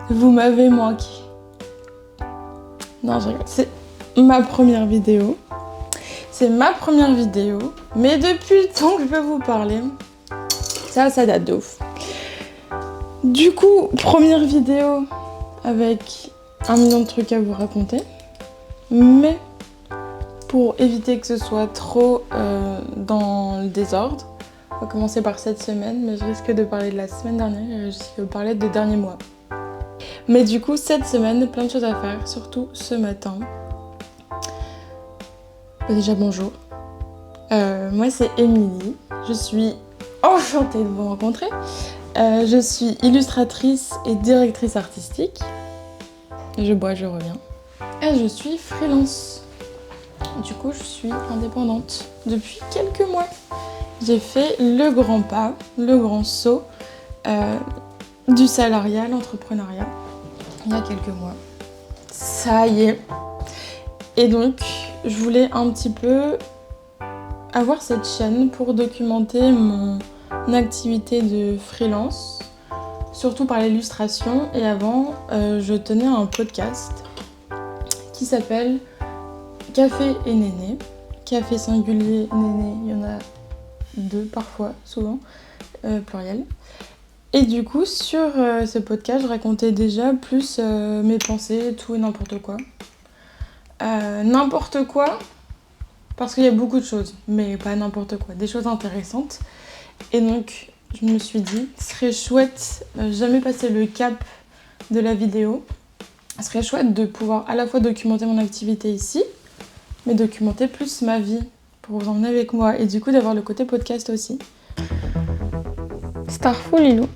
vous m'avez manqué. Non, je rigole. C'est ma première vidéo. Mais depuis le temps que je peux vous parler, ça date de ouf. Du coup, première vidéo avec 1 million de trucs à vous raconter. Mais pour éviter que ce soit trop dans le désordre, on va commencer par cette semaine, mais je risque de parler de la semaine dernière et je risque de parler des derniers mois. Mais du coup, cette semaine, plein de choses à faire, surtout ce matin. Déjà, bonjour. Moi, c'est Émilie. Je suis enchantée de vous rencontrer. Je suis illustratrice et directrice artistique. Je bois, je reviens. Et je suis freelance. Du coup, je suis indépendante depuis quelques mois. J'ai fait le grand pas, le grand saut du salariat à l'entrepreneuriat il y a quelques mois. Ça y est. Et donc, je voulais un petit peu avoir cette chaîne pour documenter mon activité de freelance, surtout par l'illustration. Et avant, je tenais un podcast qui s'appelle Café et Néné. Café singulier, Néné, il y en a 2 parfois, souvent, pluriel. Et du coup, sur ce podcast, je racontais déjà plus mes pensées, tout et n'importe quoi. N'importe quoi, parce qu'il y a beaucoup de choses, mais pas n'importe quoi, des choses intéressantes. Et donc, je me suis dit, ce serait chouette, jamais passer le cap de la vidéo. Ce serait chouette de pouvoir à la fois documenter mon activité ici, mais documenter plus ma vie, pour vous emmener avec moi, et du coup d'avoir le côté podcast aussi. Starful Lilou.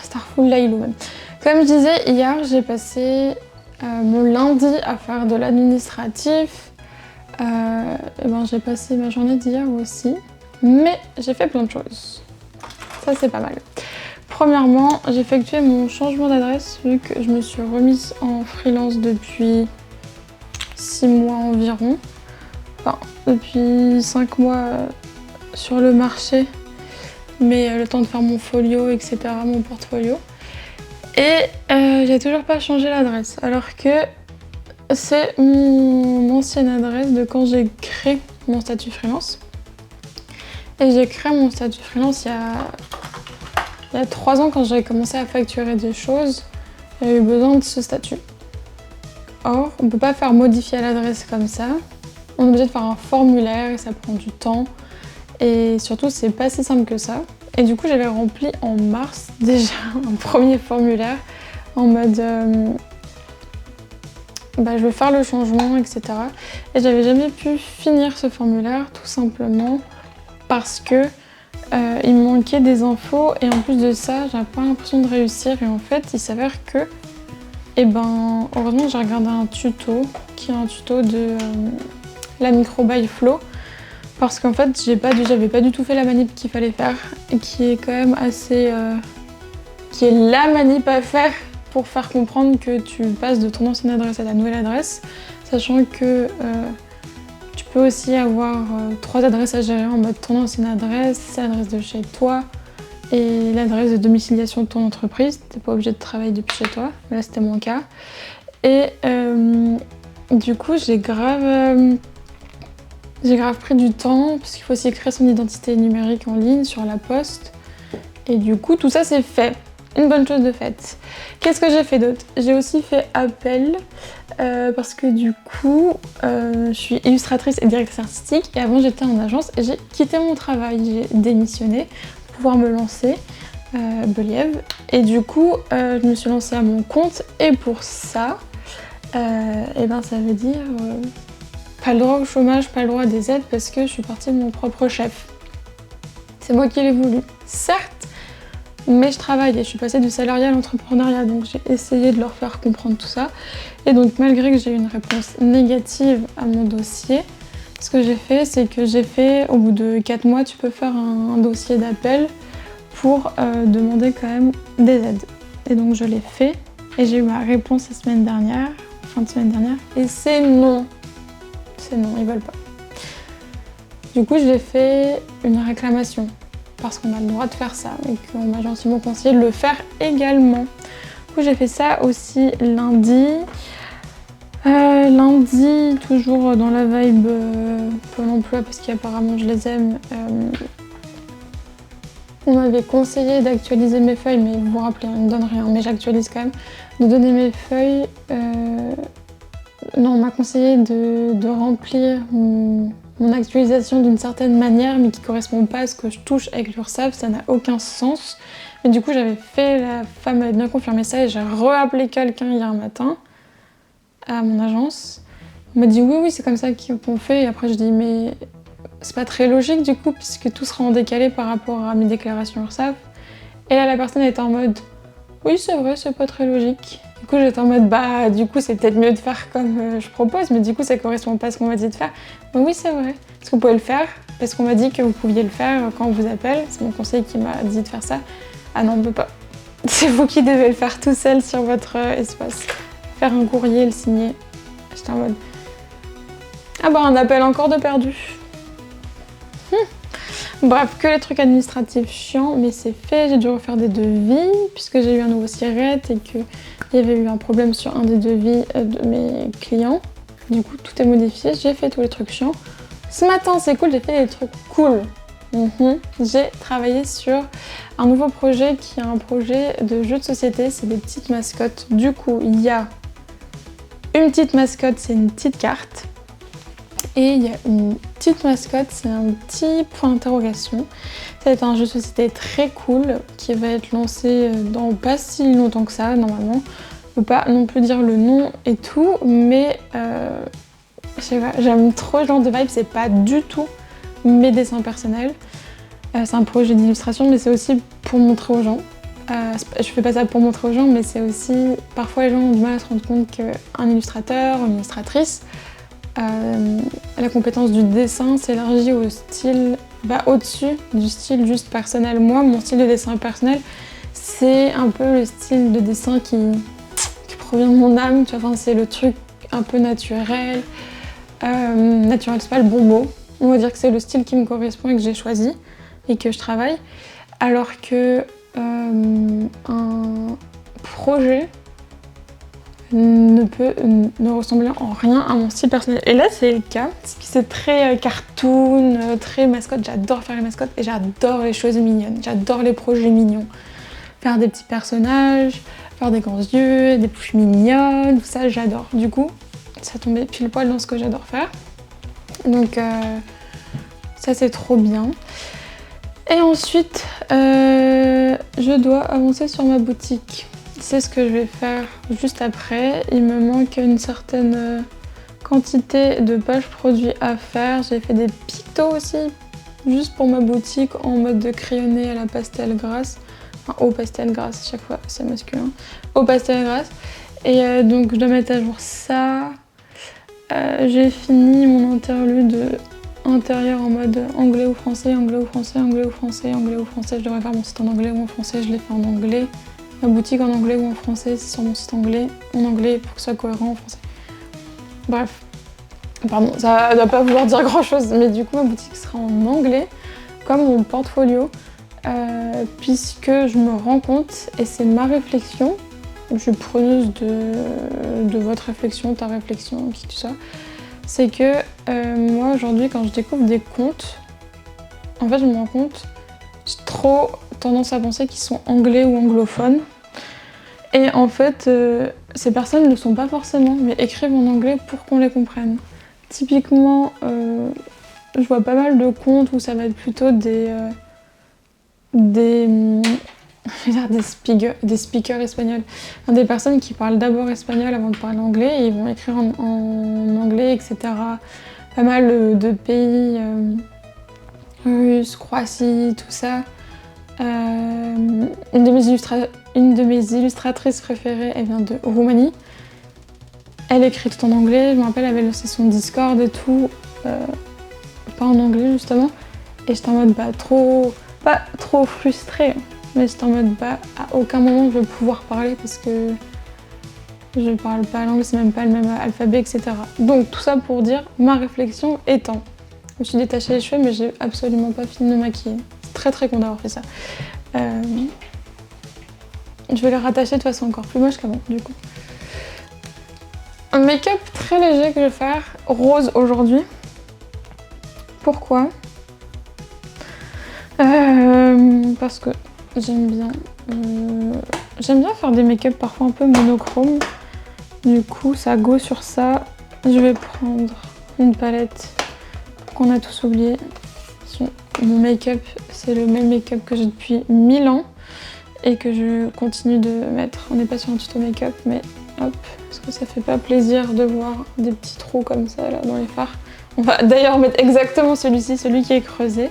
Starful Lailou même. Comme je disais, hier j'ai passé mon lundi à faire de l'administratif. J'ai passé ma journée d'hier aussi, mais j'ai fait plein de choses. Ça c'est pas mal. Premièrement, j'ai effectué mon changement d'adresse vu que je me suis remise en freelance depuis 6 mois environ. Enfin, depuis 5 mois sur le marché, mais le temps de faire mon folio, etc., mon portfolio. Et j'ai toujours pas changé l'adresse, alors que c'est mon ancienne adresse de quand j'ai créé mon statut freelance. Et j'ai créé mon statut freelance il y a 3 ans, quand j'avais commencé à facturer des choses. J'ai eu besoin de ce statut. Or, on peut pas faire modifier l'adresse comme ça. On est obligé de faire un formulaire et ça prend du temps. Et surtout, c'est pas si simple que ça. Et du coup, j'avais rempli en mars déjà un premier formulaire en mode je veux faire le changement, etc. Et j'avais jamais pu finir ce formulaire tout simplement parce que il me manquait des infos et en plus de ça, j'avais pas l'impression de réussir. Et en fait, il s'avère que, heureusement, j'ai regardé un tuto qui est un tuto de la micro by Flow. Parce qu'en fait, j'avais pas du tout fait la manip qu'il fallait faire et qui est quand même assez... qui est la manip à faire pour faire comprendre que tu passes de ton ancienne adresse à ta nouvelle adresse, sachant que tu peux aussi avoir 3 adresses à gérer en mode ton ancienne adresse, l'adresse de chez toi et l'adresse de domiciliation de ton entreprise. T'es pas obligé de travailler depuis chez toi, mais là c'était mon cas. Et du coup, j'ai grave pris du temps, parce qu'il faut aussi créer son identité numérique en ligne sur la poste. Et du coup, tout ça c'est fait. Une bonne chose de faite. Qu'est-ce que j'ai fait d'autre? J'ai aussi fait appel, parce que du coup, je suis illustratrice et directrice artistique. Et avant, j'étais en agence et j'ai quitté mon travail. J'ai démissionné pour pouvoir me lancer, Beliève. Et du coup, je me suis lancée à mon compte. Et pour ça, ça veut dire... pas le droit au chômage, pas le droit à des aides parce que je suis partie de mon propre chef. C'est moi qui l'ai voulu, certes, mais je travaille et je suis passée du salariat à l'entrepreneuriat, donc j'ai essayé de leur faire comprendre tout ça. Et donc malgré que j'ai eu une réponse négative à mon dossier, ce que j'ai fait, c'est que au bout de 4 mois, tu peux faire un dossier d'appel pour demander quand même des aides. Et donc je l'ai fait et j'ai eu ma réponse la semaine dernière, fin de semaine dernière, et c'est non. C'est non, ils veulent pas. Du coup, j'ai fait une réclamation parce qu'on a le droit de faire ça et qu'on m'a gentiment conseillé de le faire également. Du coup j'ai fait ça aussi lundi. Lundi, toujours dans la vibe Pôle emploi parce qu'apparemment je les aime. On m'avait conseillé d'actualiser mes feuilles, mais vous vous rappelez, on ne donne rien, mais j'actualise quand même. De donner mes feuilles. Non, on m'a conseillé de remplir mon actualisation d'une certaine manière, mais qui ne correspond pas à ce que je touche avec l'Urssaf, ça n'a aucun sens. Mais du coup, j'avais fait, la femme avait bien confirmé ça, et j'ai re-appelé quelqu'un hier matin à mon agence. On m'a dit oui, c'est comme ça qu'on fait, et après je dis mais c'est pas très logique du coup, puisque tout sera en décalé par rapport à mes déclarations Urssaf. Et là, la personne était en mode oui, c'est vrai, c'est pas très logique. Du coup, j'étais en mode bah, du coup, c'est peut-être mieux de faire comme je propose, mais du coup, ça correspond pas à ce qu'on m'a dit de faire. Mais oui, c'est vrai. Est-ce que vous pouvez le faire? Parce qu'on m'a dit que vous pouviez le faire quand on vous appelle. C'est mon conseil qui m'a dit de faire ça. Ah non, on peut pas. C'est vous qui devez le faire tout seul sur votre espace. Faire un courrier, le signer. J'étais en mode ah bah, un appel encore de perdu. Bref, que les trucs administratifs chiants, mais c'est fait. J'ai dû refaire des devis puisque j'ai eu un nouveau SIRET et qu'il y avait eu un problème sur un des devis de mes clients. Du coup, tout est modifié. J'ai fait tous les trucs chiants. Ce matin, c'est cool, j'ai fait des trucs cool. J'ai travaillé sur un nouveau projet qui est un projet de jeu de société. C'est des petites mascottes. Du coup, il y a une petite mascotte, c'est une petite carte. Et il y a une petite mascotte, c'est un petit point d'interrogation. Ça va être un jeu de société très cool qui va être lancé dans pas si longtemps que ça, normalement. Je peux pas non plus dire le nom et tout, mais je sais pas, j'aime trop ce genre de vibe, c'est pas du tout mes dessins personnels. C'est un projet d'illustration, mais c'est aussi pour montrer aux gens. Je fais pas ça pour montrer aux gens, mais c'est aussi... Parfois les gens ont du mal à se rendre compte qu'un illustrateur, une illustratrice, la compétence du dessin s'élargit au style, va au-dessus du style juste personnel. Moi, mon style de dessin personnel, c'est un peu le style de dessin qui provient de mon âme, tu vois, enfin, c'est le truc un peu naturel. Naturel, c'est pas le bon mot. On va dire que c'est le style qui me correspond et que j'ai choisi et que je travaille. Alors que un projet ne ressembler en rien à mon style personnel. Et là, c'est le cas. C'est très cartoon, très mascotte. J'adore faire les mascottes et j'adore les choses mignonnes. J'adore les projets mignons. Faire des petits personnages, faire des grands yeux, des bouches mignonnes, tout ça, j'adore. Du coup, ça tombait pile poil dans ce que j'adore faire. Donc, ça, c'est trop bien. Et ensuite, je dois avancer sur ma boutique. C'est ce que je vais faire juste après. Il me manque une certaine quantité de pages produits à faire. J'ai fait des pictos aussi, juste pour ma boutique en mode de crayonné à la pastel grasse. Enfin, au pastel grasse, chaque fois c'est masculin. Au pastel grasse. Et donc je dois mettre à jour ça. J'ai fini mon interlude intérieur en mode anglais ou français, anglais ou français, anglais ou français, anglais ou français. Je devrais faire mon site en anglais ou en français, je l'ai fait en anglais. Ma boutique en anglais ou en français, c'est sur mon site anglais, en anglais pour que ce soit cohérent en français. Bref, pardon, ça ne doit pas vouloir dire grand chose, mais du coup ma boutique sera en anglais, comme mon portfolio, puisque je me rends compte, et c'est ma réflexion, je suis preneuse de votre réflexion, ta réflexion, qui tout ça, c'est que moi aujourd'hui quand je découvre des comptes, en fait je me rends compte, j'ai trop tendance à penser qu'ils sont anglais ou anglophones. Et en fait, ces personnes ne le sont pas forcément, mais écrivent en anglais pour qu'on les comprenne. Typiquement, je vois pas mal de comptes où ça va être plutôt des speakers espagnols. Enfin, des personnes qui parlent d'abord espagnol avant de parler anglais et ils vont écrire en anglais, etc. Pas mal de pays russes, Croatie, tout ça. Une de mes illustratrices préférées, elle vient de Roumanie. Elle écrit tout en anglais, je me rappelle, elle avait lancé son Discord et tout, pas en anglais justement. Et j'étais en mode pas trop frustrée, mais j'étais en mode à aucun moment je vais pouvoir parler parce que je parle pas langue, c'est même pas le même alphabet, etc. Donc tout ça pour dire, ma réflexion étant, je me suis détachée les cheveux mais j'ai absolument pas fini de me maquiller. C'est très très con d'avoir fait ça. Je vais le rattacher de façon encore plus moche qu'avant du coup. Un make-up très léger que je vais faire, rose aujourd'hui. Pourquoi? Parce que j'aime bien faire des make-up parfois un peu monochrome. Du coup, ça go sur ça. Je vais prendre une palette qu'on a tous oubliée. Mon make-up, c'est le même make-up que j'ai depuis 1000 ans et que je continue de mettre. On n'est pas sur un tuto make-up, mais hop, parce que ça fait pas plaisir de voir des petits trous comme ça là dans les fards. On va d'ailleurs mettre exactement celui-ci, celui qui est creusé.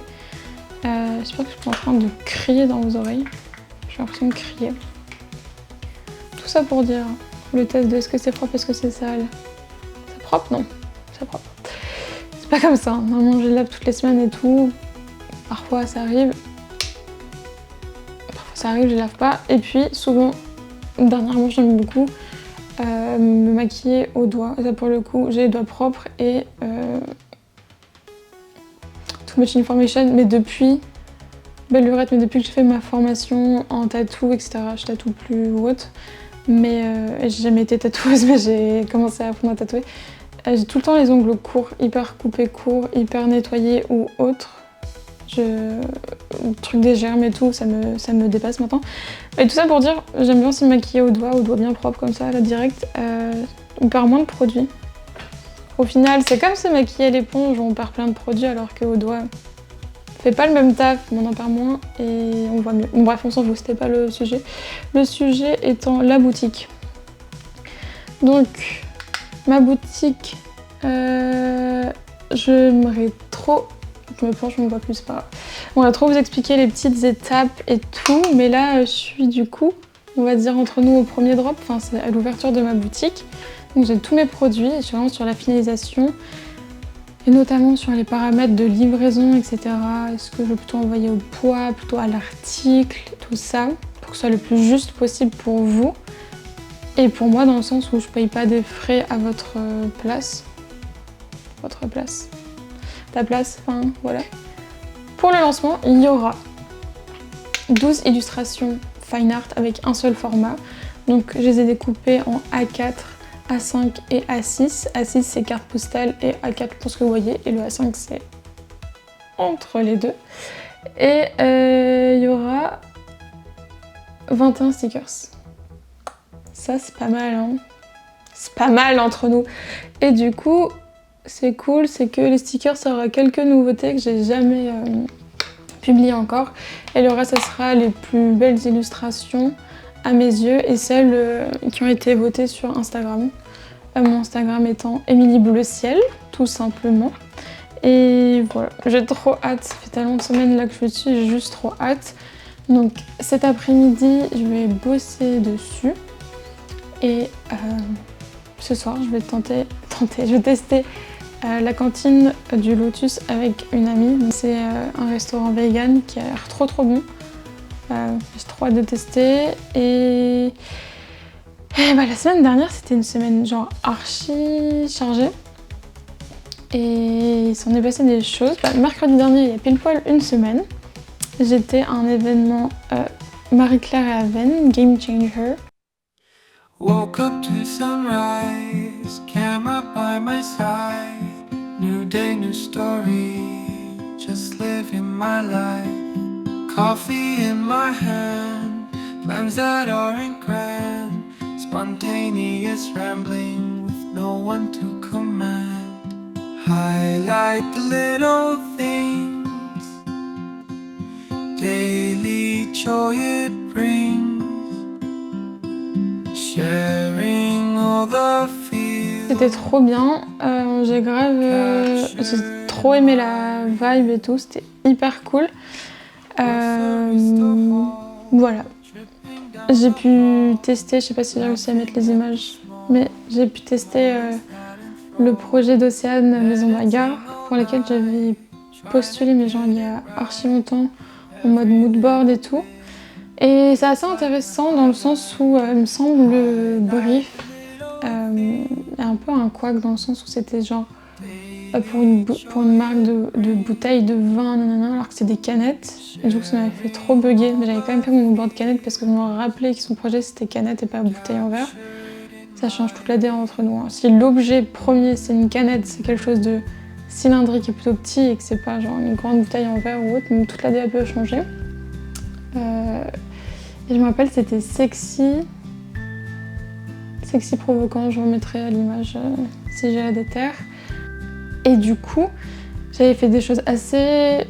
J'espère que je suis pas en train de crier dans vos oreilles. J'ai l'impression de crier. Tout ça pour dire le test de est-ce que c'est propre, est-ce que c'est sale. C'est propre? Non, c'est propre. C'est pas comme ça, hein. Normalement je lave toutes les semaines et tout. Parfois ça arrive. Je lave pas. Et puis souvent, dernièrement j'aime beaucoup me maquiller au doigt. Ça pour le coup, j'ai les doigts propres et Too Much Information, mais depuis belle lurette, mais depuis que j'ai fait ma formation en tatou, etc. Je tatoue plus ou autre. Mais j'ai jamais été tatoueuse, mais j'ai commencé à apprendre à tatouer. J'ai tout le temps les ongles courts, hyper coupés courts, hyper nettoyés ou autres. Le truc des germes et tout, ça me dépasse maintenant. Et tout ça pour dire, j'aime bien aussi me maquiller au doigt bien propre comme ça, là direct. On perd moins de produits. Au final, c'est comme se maquiller à l'éponge, on perd plein de produits alors qu'au doigt, on fait pas le même taf, mais on en perd moins et on voit mieux. Bon bref, on s'en fout, c'était pas le sujet. Le sujet étant la boutique. Donc, ma boutique, j'aimerais trop... Je me penche, on me voit plus, c'est pas grave. On va trop vous expliquer les petites étapes et tout, mais là je suis du coup, on va dire entre nous au premier drop, enfin c'est à l'ouverture de ma boutique. Donc j'ai tous mes produits, je suis vraiment sur la finalisation, et notamment sur les paramètres de livraison, etc. Est-ce que je vais plutôt envoyer au poids, plutôt à l'article, tout ça, pour que ce soit le plus juste possible pour vous. Et pour moi dans le sens où je paye pas des frais à votre place. Votre place. Ta place, enfin voilà. Pour le lancement, il y aura 12 illustrations fine art avec un seul format. Donc je les ai découpées en A4, A5 et A6. A6 c'est carte postale et A4 pour ce que vous voyez. Et le A5 c'est entre les deux. Et il y aura 21 stickers. Ça c'est pas mal, hein. C'est pas mal entre nous. Et du coup, c'est cool, c'est que les stickers, ça aura quelques nouveautés que j'ai jamais publiées encore. Et le reste, ça sera les plus belles illustrations à mes yeux et celles qui ont été votées sur Instagram. Mon Instagram étant Émilie Bleu Ciel, tout simplement. Et voilà, j'ai trop hâte, ça fait tellement de semaines là que je suis dessus, j'ai juste trop hâte. Donc cet après-midi, je vais bosser dessus. Et ce soir, je vais je vais tester la cantine du Lotus avec une amie. C'est un restaurant vegan qui a l'air trop bon. J'ai trop hâte de tester. Et bah, la semaine dernière, c'était une semaine genre archi chargée. Et il s'en est passé des choses. Bah, mercredi dernier, il y a pile poil une semaine, j'étais à un événement Marie-Claire et Aven, Game Changer. Woke up to sunrise, camera by my side. New day, new story, just living my life. Coffee in my hand, plans that aren't grand. Spontaneous rambling with no one to command. Highlight the little things, daily joy it brings. C'était trop bien, j'ai trop aimé la vibe et tout, c'était hyper cool. Voilà, j'ai pu tester, je sais pas si j'ai réussi à mettre les images, mais j'ai pu tester le projet d'Océane Maison Bagarre pour lequel j'avais postulé, mais genre il y a archi longtemps, en mode moodboard et tout. Et c'est assez intéressant dans le sens où il me semble le brief un peu un couac dans le sens où c'était genre pour une marque de bouteilles de vin, nanana, alors que c'est des canettes. Et du coup, ça m'avait fait trop bugger. Mais j'avais quand même fait mon moodboard canette parce que je me rappelais que son projet c'était canette et pas bouteille en verre. Ça change toute la DA entre nous. Hein. Si l'objet premier c'est une canette, c'est quelque chose de cylindrique et plutôt petit et que c'est pas genre une grande bouteille en verre ou autre, donc toute la DA peut changer. Et je me rappelle, c'était sexy provoquant, je remettrai à l'image si j'ai la déterre. Et du coup, j'avais fait des choses assez,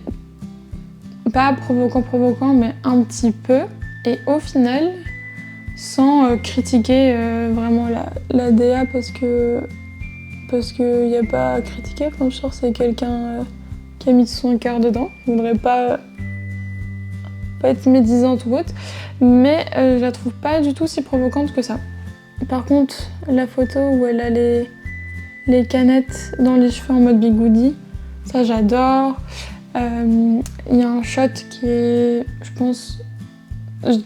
pas provoquant, mais un petit peu. Et au final, sans critiquer vraiment la DA parce que y a pas à critiquer, enfin, je sens c'est quelqu'un qui a mis son cœur dedans. Je voudrais pas être médisante ou autre, mais je la trouve pas du tout si provocante que ça. Par contre, la photo où elle a les canettes dans les cheveux en mode bigoudi, ça j'adore. Il y a un shot qui est, je pense,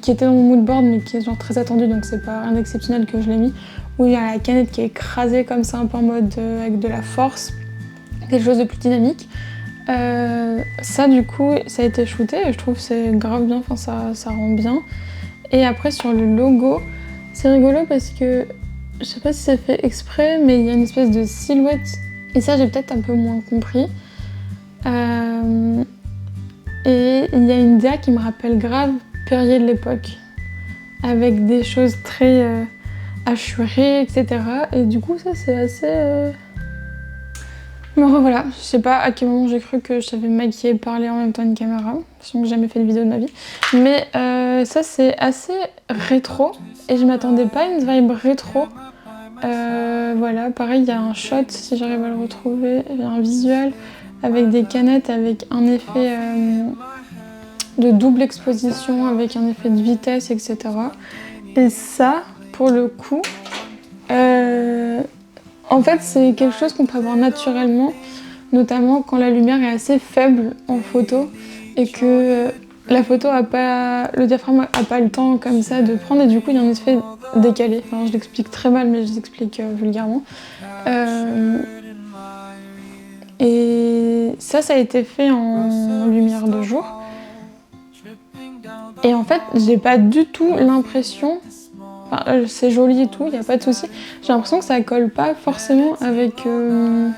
qui était dans mon moodboard mais qui est genre très attendu, donc c'est pas rien d'exceptionnel que je l'ai mis, où il y a la canette qui est écrasée comme ça, un peu en mode avec de la force, quelque chose de plus dynamique. Ça du coup, ça a été shooté et je trouve que c'est grave bien, enfin ça rend bien. Et après sur le logo, c'est rigolo parce que je sais pas si c'est fait exprès, mais il y a une espèce de silhouette, et ça j'ai peut-être un peu moins compris. Et il y a une DA qui me rappelle grave Perrier de l'époque, avec des choses très hachurées, etc. Et du coup ça c'est assez... Me revoilà, je sais pas à quel moment j'ai cru que je savais maquiller et parler en même temps une caméra, sachant que j'ai jamais fait de vidéo de ma vie. Mais ça c'est assez rétro et je m'attendais pas à une vibe rétro. Voilà, pareil, il y a un shot, si j'arrive à le retrouver, il y a un visuel avec des canettes, avec un effet de double exposition, avec un effet de vitesse, etc. Et ça, pour le coup, en fait, c'est quelque chose qu'on peut avoir naturellement, notamment quand la lumière est assez faible en photo et que la photo a pas, le diaphragme a pas le temps comme ça de prendre, et du coup il y a un effet décalé. Enfin, je l'explique très mal, mais je l'explique vulgairement. Et ça a été fait en lumière de jour. Et en fait, j'ai pas du tout l'impression. Enfin, c'est joli et tout, il n'y a pas de souci. J'ai l'impression que ça colle pas forcément avec le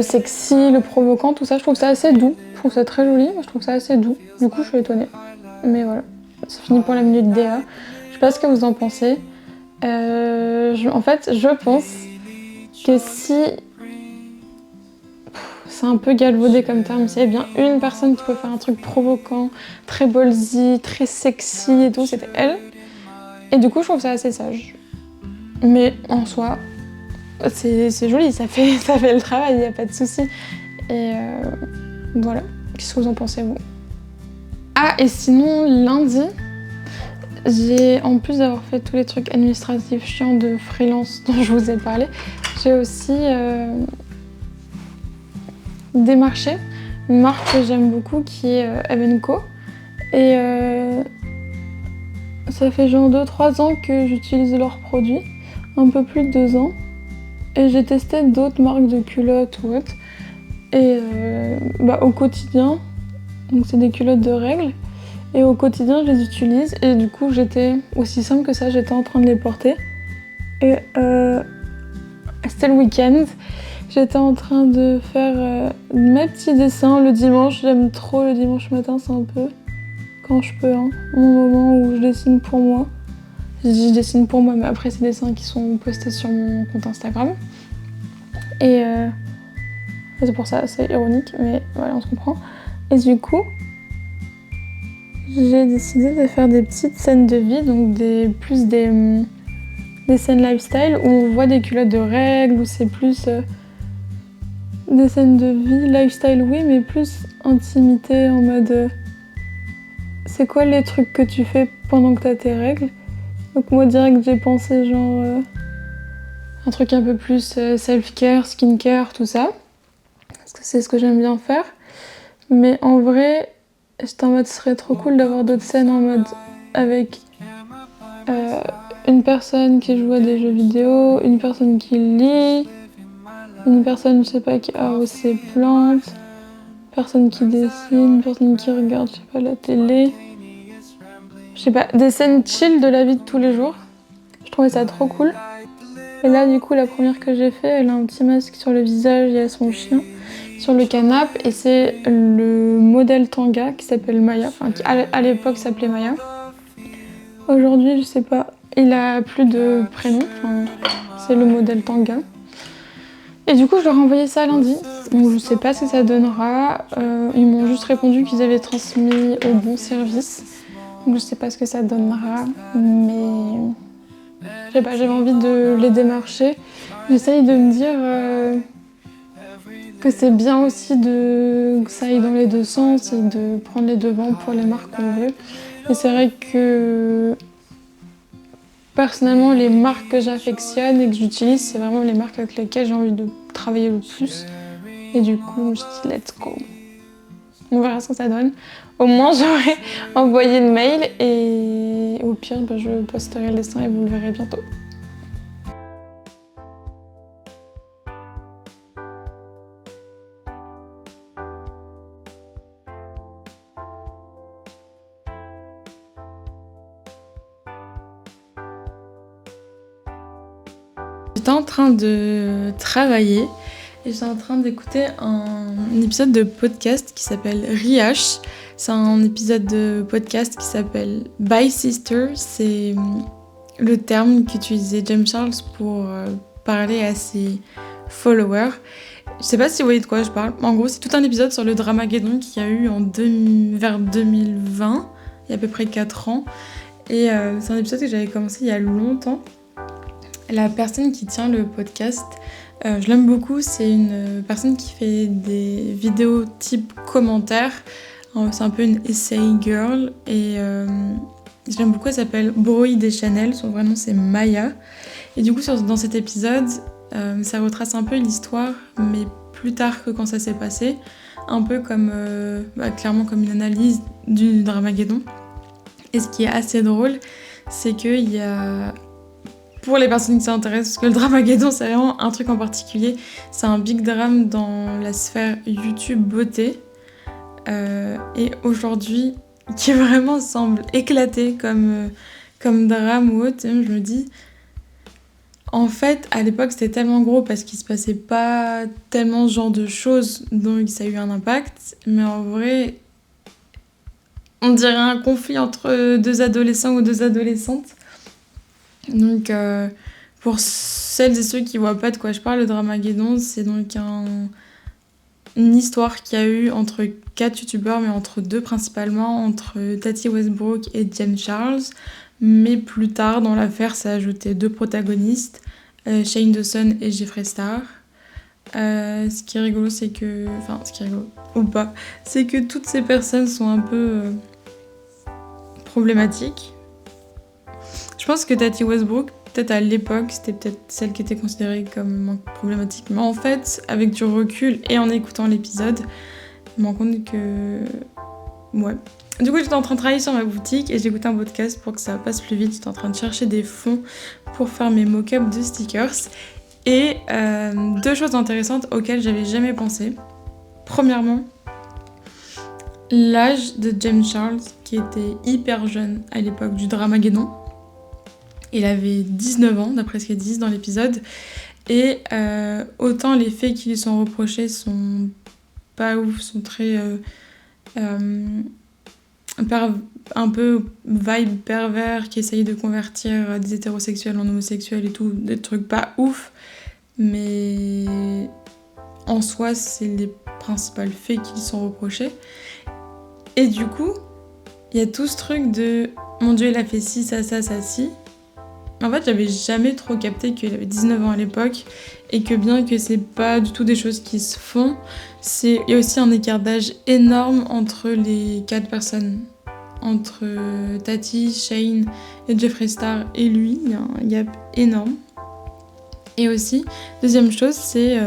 sexy, le provoquant, tout ça. Je trouve ça assez doux. Je trouve ça très joli, mais je trouve ça assez doux. Du coup, je suis étonnée. Mais voilà, c'est fini pour la minute DA. Je sais pas ce que vous en pensez. En fait, je pense que si... C'est un peu galvaudé comme terme, s'il y a bien une personne qui peut faire un truc provoquant, très ballsy, très sexy et tout, c'était elle. Et du coup, je trouve ça assez sage. Mais en soi, c'est joli, ça fait le travail, il n'y a pas de souci. Et voilà, qu'est-ce que vous en pensez, vous? Ah, et sinon, lundi, j'ai, en plus d'avoir fait tous les trucs administratifs chiants de freelance dont je vous ai parlé, j'ai aussi démarché une marque que j'aime beaucoup qui est Evenco. Et ça fait genre 2-3 ans que j'utilise leurs produits, un peu plus de 2 ans. Et j'ai testé d'autres marques de culottes ou autres. Et au quotidien, donc c'est des culottes de règles, et au quotidien je les utilise. Et du coup j'étais, aussi simple que ça, j'étais en train de les porter. Et c'était le week-end, j'étais en train de faire mes petits dessins le dimanche. J'aime trop le dimanche matin, c'est un peu... quand je peux, hein, mon moment où je dessine pour moi. Je dis je dessine pour moi, mais après c'est des dessins qui sont postés sur mon compte Instagram. Et c'est pour ça, c'est ironique, mais voilà, on se comprend. Et du coup, j'ai décidé de faire des petites scènes de vie, donc plus des scènes lifestyle où on voit des culottes de règles, où c'est plus des scènes de vie, lifestyle oui, mais plus intimité en mode... c'est quoi les trucs que tu fais pendant que t'as tes règles? Donc moi direct j'ai pensé genre un truc un peu plus self-care, skincare, tout ça. Parce que c'est ce que j'aime bien faire. Mais en vrai, j'étais en mode ce serait trop cool d'avoir d'autres scènes en mode avec une personne qui joue à des jeux vidéo, une personne qui lit, une personne, je sais pas, qui arrose ses plantes, personne qui dessine, personne qui regarde, je sais pas, la télé. Je sais pas, des scènes chill de la vie de tous les jours. Je trouvais ça trop cool. Et là, du coup, la première que j'ai fait, elle a un petit masque sur le visage, il y a son chien sur le canapé, et c'est le modèle Tanga qui s'appelle Maya, enfin qui à l'époque s'appelait Maya. Aujourd'hui, je sais pas, il a plus de prénom, enfin, c'est le modèle Tanga. Et du coup, je leur ai envoyé ça lundi, donc je sais pas ce que ça donnera. Ils m'ont juste répondu qu'ils avaient transmis au bon service, donc je sais pas ce que ça donnera, mais je sais pas, j'avais envie de les démarcher. J'essaye de me dire que c'est bien aussi que ça aille dans les deux sens et de prendre les devants pour les marques qu'on veut. Et c'est vrai que personnellement, les marques que j'affectionne et que j'utilise, c'est vraiment les marques avec lesquelles j'ai envie de travailler le plus. Et du coup, je dis let's go. On verra ce que ça donne. Au moins, j'aurai envoyé le mail et au pire, je posterai le dessin et vous le verrez bientôt. J'étais en train de travailler et j'étais en train d'écouter un épisode de podcast qui s'appelle Riache. C'est un épisode de podcast qui s'appelle Bye Sister. C'est le terme qu'utilisait James Charles pour parler à ses followers. Je sais pas si vous voyez de quoi je parle. En gros, c'est tout un épisode sur le Dramageddon qu'il y a eu vers 2020, il y a à peu près 4 ans. Et c'est un épisode que j'avais commencé il y a longtemps. La personne qui tient le podcast, je l'aime beaucoup, c'est une personne qui fait des vidéos type commentaires. C'est un peu une essay girl et je l'aime beaucoup, elle s'appelle Brouille des Chanel, son vrai nom c'est Maya. Et du coup dans cet épisode, ça retrace un peu l'histoire, mais plus tard que quand ça s'est passé, un peu comme, clairement comme une analyse du Dramageddon. Et ce qui est assez drôle, c'est qu'il y a... Pour les personnes qui s'intéressent, parce que le Dramageddon, c'est vraiment un truc en particulier. C'est un big drame dans la sphère YouTube beauté. Et aujourd'hui, qui vraiment semble éclater comme drame ou autre, je me dis... En fait, à l'époque, c'était tellement gros parce qu'il se passait pas tellement ce genre de choses, donc ça a eu un impact. Mais en vrai, on dirait un conflit entre deux adolescents ou deux adolescentes. Donc, pour celles et ceux qui voient pas de quoi je parle, le Dramageddon, c'est donc une histoire qu'il y a eu entre 4 youtubeurs, mais entre 2 principalement, entre Tati Westbrook et James Charles. Mais plus tard, dans l'affaire, ça a ajouté 2 protagonistes, Shane Dawson et Jeffree Star. Ce qui est rigolo, c'est que... Enfin, ce qui est rigolo, ou pas, c'est que toutes ces personnes sont un peu problématiques. Je pense que Tati Westbrook, peut-être à l'époque, c'était peut-être celle qui était considérée comme problématique. Mais en fait, avec du recul et en écoutant l'épisode, je me rends compte que... Ouais. Du coup, j'étais en train de travailler sur ma boutique et j'écoutais un podcast pour que ça passe plus vite. J'étais en train de chercher des fonds pour faire mes mock-ups de stickers. Et 2 choses intéressantes auxquelles j'avais jamais pensé. Premièrement, l'âge de James Charles, qui était hyper jeune à l'époque du Dramageddon. Il avait 19 ans, d'après ce qu'ils disent dans l'épisode. Et autant les faits qui lui sont reprochés sont pas ouf, sont très... un peu vibe pervers qui essaye de convertir des hétérosexuels en homosexuels et tout, des trucs pas ouf. Mais en soi, c'est les principaux faits qui lui sont reprochés. Et du coup, il y a tout ce truc de « Mon Dieu, il a fait ci, ça, ci ». En fait, j'avais jamais trop capté qu'il avait 19 ans à l'époque et que bien que c'est pas du tout des choses qui se font, il y a aussi un écart d'âge énorme entre les 4 personnes. Entre Tati, Shane et Jeffree Star et lui, il y a un gap énorme. Et aussi, deuxième chose, c'est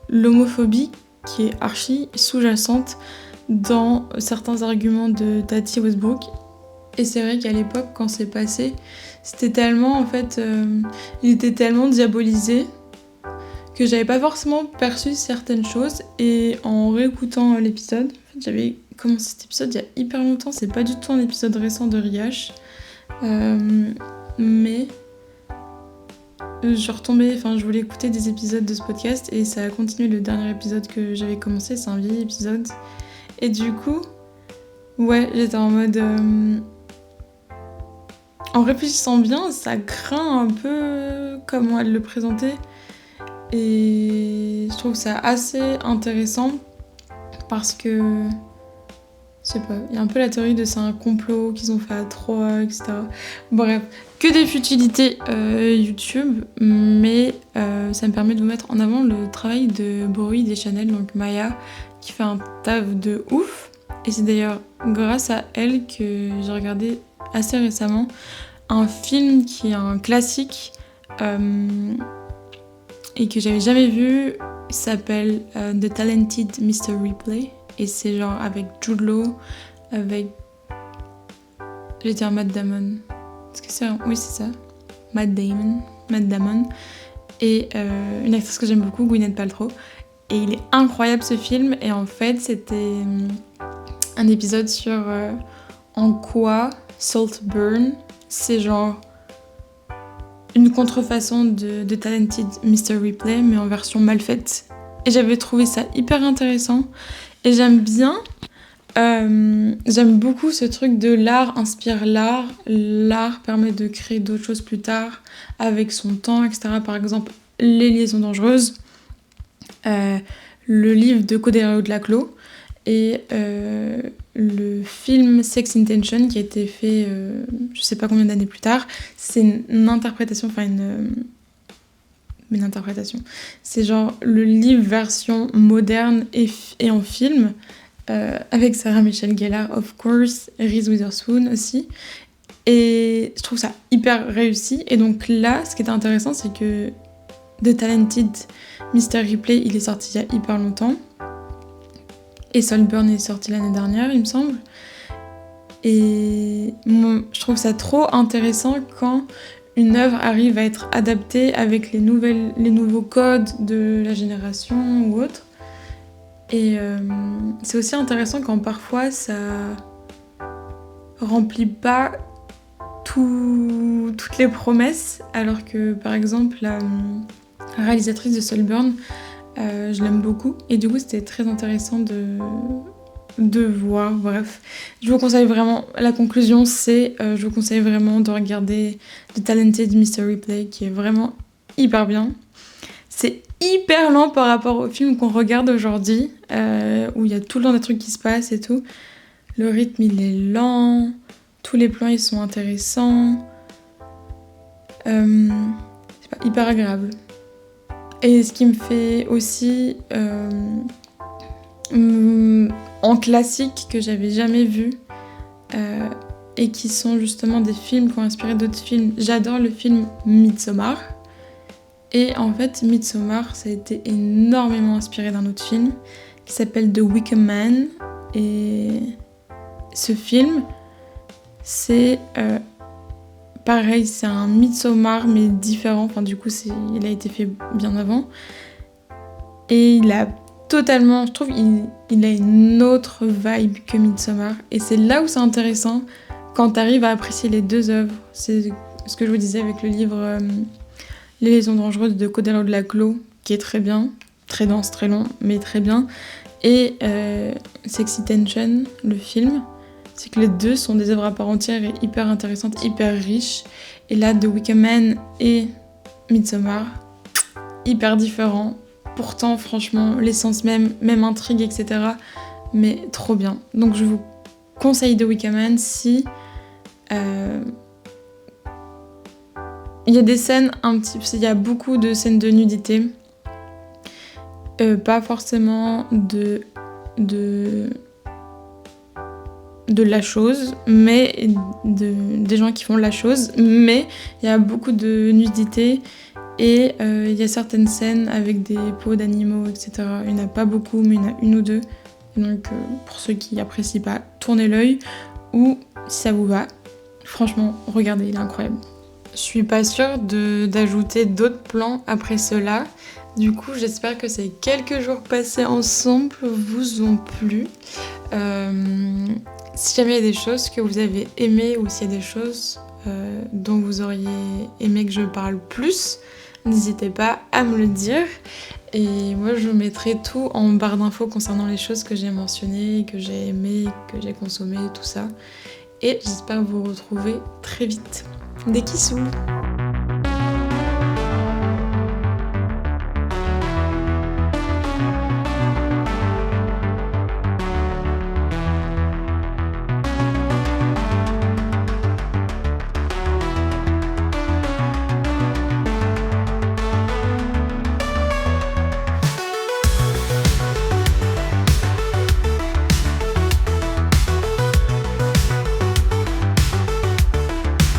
l'homophobie qui est archi sous-jacente dans certains arguments de Tati Westbrook. Et c'est vrai qu'à l'époque, quand c'est passé, c'était tellement, en fait, il était tellement diabolisé que j'avais pas forcément perçu certaines choses. Et en réécoutant l'épisode, en fait, j'avais commencé cet épisode il y a hyper longtemps. C'est pas du tout un épisode récent de Riache. Mais je voulais écouter des épisodes de ce podcast et ça a continué le dernier épisode que j'avais commencé. C'est un vieil épisode. Et du coup, ouais, j'étais en mode... En réfléchissant bien, ça craint un peu comment elle le présentait. Et je trouve ça assez intéressant parce que, je sais pas, il y a un peu la théorie de c'est un complot qu'ils ont fait à 3, etc. Bref, que des futilités YouTube, mais ça me permet de vous mettre en avant le travail de Bowie Deschanel, donc Maya, qui fait un taf de ouf. Et c'est d'ailleurs grâce à elle que j'ai regardé assez récemment un film qui est un classique et que j'avais jamais vu. Il s'appelle The Talented Mr. Ripley et c'est genre avec Jude Law, avec... Je vais dire Matt Damon. Est-ce que c'est... Oui, c'est ça. Matt Damon. Et une actrice que j'aime beaucoup, Gwyneth Paltrow. Et il est incroyable ce film. Et en fait, c'était un épisode sur en quoi Saltburn, c'est genre une contrefaçon de Talented Mr. Ripley, mais en version mal faite. Et j'avais trouvé ça hyper intéressant. Et j'aime beaucoup ce truc de l'art inspire l'art. L'art permet de créer d'autres choses plus tard, avec son temps, etc. Par exemple, Les liaisons dangereuses, le livre de Cauderio de Laclos, et le film Sex Intention qui a été fait je sais pas combien d'années plus tard. C'est une interprétation, une interprétation. C'est genre le livre version moderne et en film, avec Sarah Michelle Gellar, of course, Reese Witherspoon aussi. Et je trouve ça hyper réussi. Et donc là, ce qui était intéressant, c'est que The Talented Mr. Ripley, il est sorti il y a hyper longtemps. Et Saltburn est sorti l'année dernière, il me semble. Et je trouve ça trop intéressant quand une œuvre arrive à être adaptée avec les nouveaux codes de la génération ou autre. Et c'est aussi intéressant quand parfois ça remplit pas toutes les promesses, alors que par exemple la réalisatrice de Saltburn, je l'aime beaucoup et du coup c'était très intéressant de voir. Bref, je vous conseille vraiment, la conclusion c'est je vous conseille vraiment de regarder The Talented Mr. Ripley qui est vraiment hyper bien. C'est hyper lent par rapport au film qu'on regarde aujourd'hui, où il y a tout le temps des trucs qui se passent et tout. Le rythme il est lent, tous les plans ils sont intéressants, c'est pas hyper agréable. Et ce qui me fait aussi en classique que j'avais jamais vu et qui sont justement des films qui ont inspiré d'autres films. J'adore le film Midsommar. Et en fait, Midsommar, ça a été énormément inspiré d'un autre film qui s'appelle The Wicker Man. Et ce film, c'est pareil, c'est un Midsommar mais différent. Enfin, du coup, il a été fait bien avant. Et il a totalement, je trouve, il a une autre vibe que Midsommar. Et c'est là où c'est intéressant quand t'arrives à apprécier les deux œuvres. C'est ce que je vous disais avec le livre Les liaisons dangereuses de Cauderio de Laclos, qui est très bien, très dense, très long, mais très bien. Et Sex Intention, le film. C'est que les deux sont des œuvres à part entière et hyper intéressantes, hyper riches. Et là, The Wicker Man et Midsommar, hyper différents. Pourtant, franchement, l'essence même intrigue, etc. Mais trop bien. Donc je vous conseille The Wicker Man si... Il y a des scènes il y a beaucoup de scènes de nudité. Pas forcément de la chose, mais des gens qui font la chose, mais il y a beaucoup de nudité et il y a certaines scènes avec des peaux d'animaux, etc. Il n'y en a pas beaucoup, mais il y en a une ou deux. Et donc pour ceux qui apprécient pas, tournez l'œil, ou si ça vous va, franchement, regardez, il est incroyable. Je suis pas sûre d'ajouter d'autres plans après cela, Du coup, j'espère que ces quelques jours passés ensemble vous ont plu. Si jamais il y a des choses que vous avez aimées ou s'il y a des choses dont vous auriez aimé que je parle plus, n'hésitez pas à me le dire. Et moi, je mettrai tout en barre d'infos concernant les choses que j'ai mentionnées, que j'ai aimées, que j'ai consommées, tout ça. Et j'espère vous retrouver très vite. Des kissous!